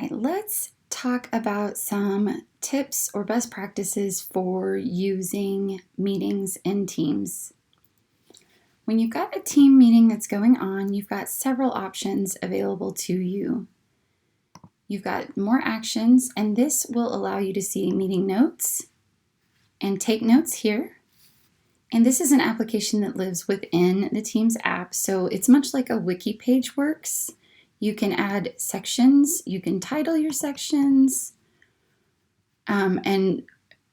right, let's talk about some tips or best practices for using meetings in Teams. When you've got a team meeting that's going on, you've got several options available to you. You've got more actions, and this will allow you to see meeting notes and take notes here. And this is an application that lives within the Teams app, so it's much like a wiki page works. You can add sections, you can title your sections, and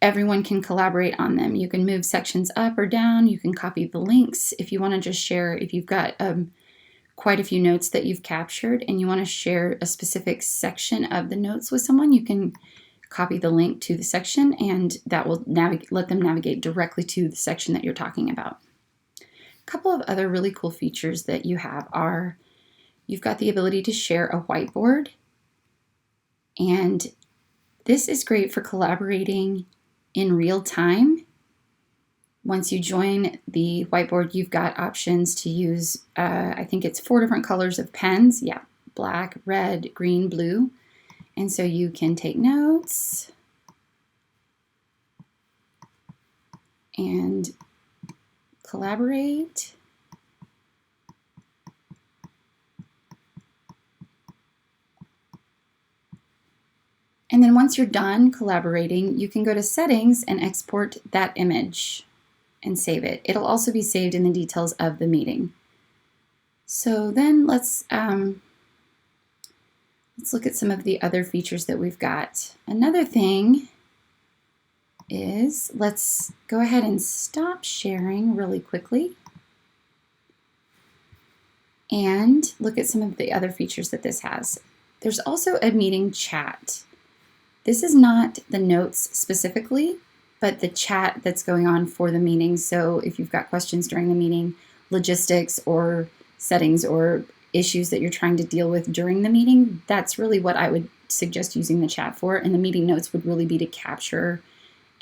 everyone can collaborate on them. You can move sections up or down, you can copy the links if you want to just share, if you've got quite a few notes that you've captured and you want to share a specific section of the notes with someone, you can copy the link to the section and that will let them navigate directly to the section that you're talking about. A couple of other really cool features that you have are you've got the ability to share a whiteboard, and this is great for collaborating in real time. Once you join the whiteboard, you've got options to use, I think it's 4 different colors of pens. Yeah, black, red, green, blue. And so you can take notes and collaborate. And then once you're done collaborating, you can go to settings and export that image and save it. It'll also be saved in the details of the meeting. So then let's look at some of the other features that we've got. Another thing is, let's go ahead and stop sharing really quickly and look at some of the other features that this has. There's also a meeting chat. This is not the notes specifically, but the chat that's going on for the meeting. So if you've got questions during the meeting, logistics or settings or issues that you're trying to deal with during the meeting, that's really what I would suggest using the chat for. And the meeting notes would really be to capture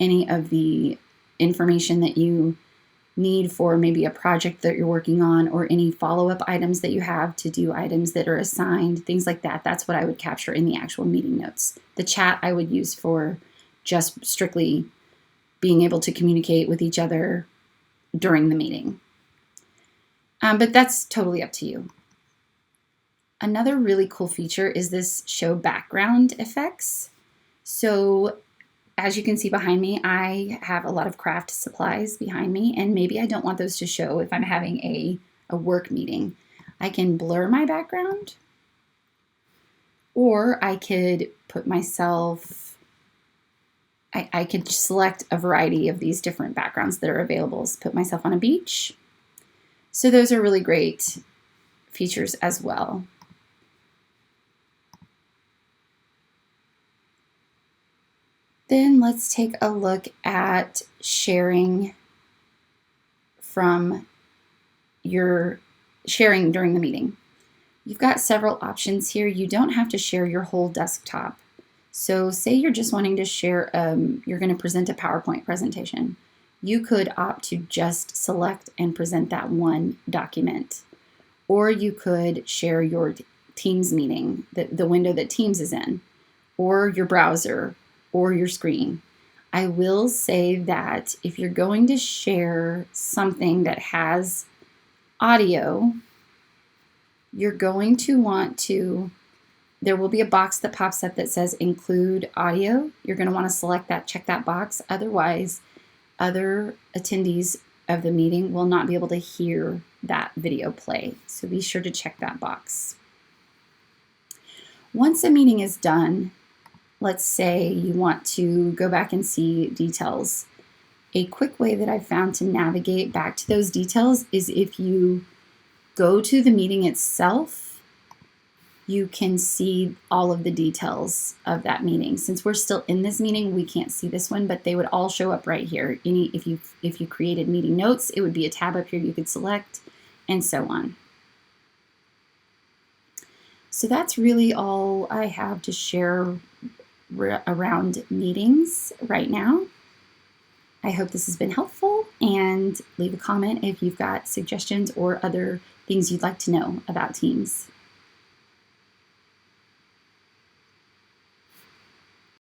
any of the information that you need for maybe a project that you're working on or any follow-up items that you have to do, items that are assigned, things like that. That's what I would capture in the actual meeting notes. The chat I would use for just strictly being able to communicate with each other during the meeting. But that's totally up to you. Another really cool feature is this show background effects. So as you can see behind me, I have a lot of craft supplies behind me, and maybe I don't want those to show if I'm having a work meeting. I can blur my background, or I could put myself, I could select a variety of these different backgrounds that are available. So put myself on a beach. So those are really great features as well. Then let's take a look at sharing during the meeting. You've got several options here. You don't have to share your whole desktop. So say you're just wanting to share, you're going to present a PowerPoint presentation. You could opt to just select and present that one document. Or you could share your Teams meeting, the window that Teams is in, or your browser, or your screen. I will say that if you're going to share something that has audio, you're going to want to, there will be a box that pops up that says include audio. You're going to want to select that, check that box. Otherwise, other attendees of the meeting will not be able to hear that video play. So be sure to check that box. Once a meeting is done, let's say you want to go back and see details. A quick way that I've found to navigate back to those details is if you go to the meeting itself, you can see all of the details of that meeting. Since we're still in this meeting, we can't see this one, but they would all show up right here. If you created meeting notes, it would be a tab up here you could select, and so on. So that's really all I have to share around meetings right now. I hope this has been helpful, and leave a comment if you've got suggestions or other things you'd like to know about Teams.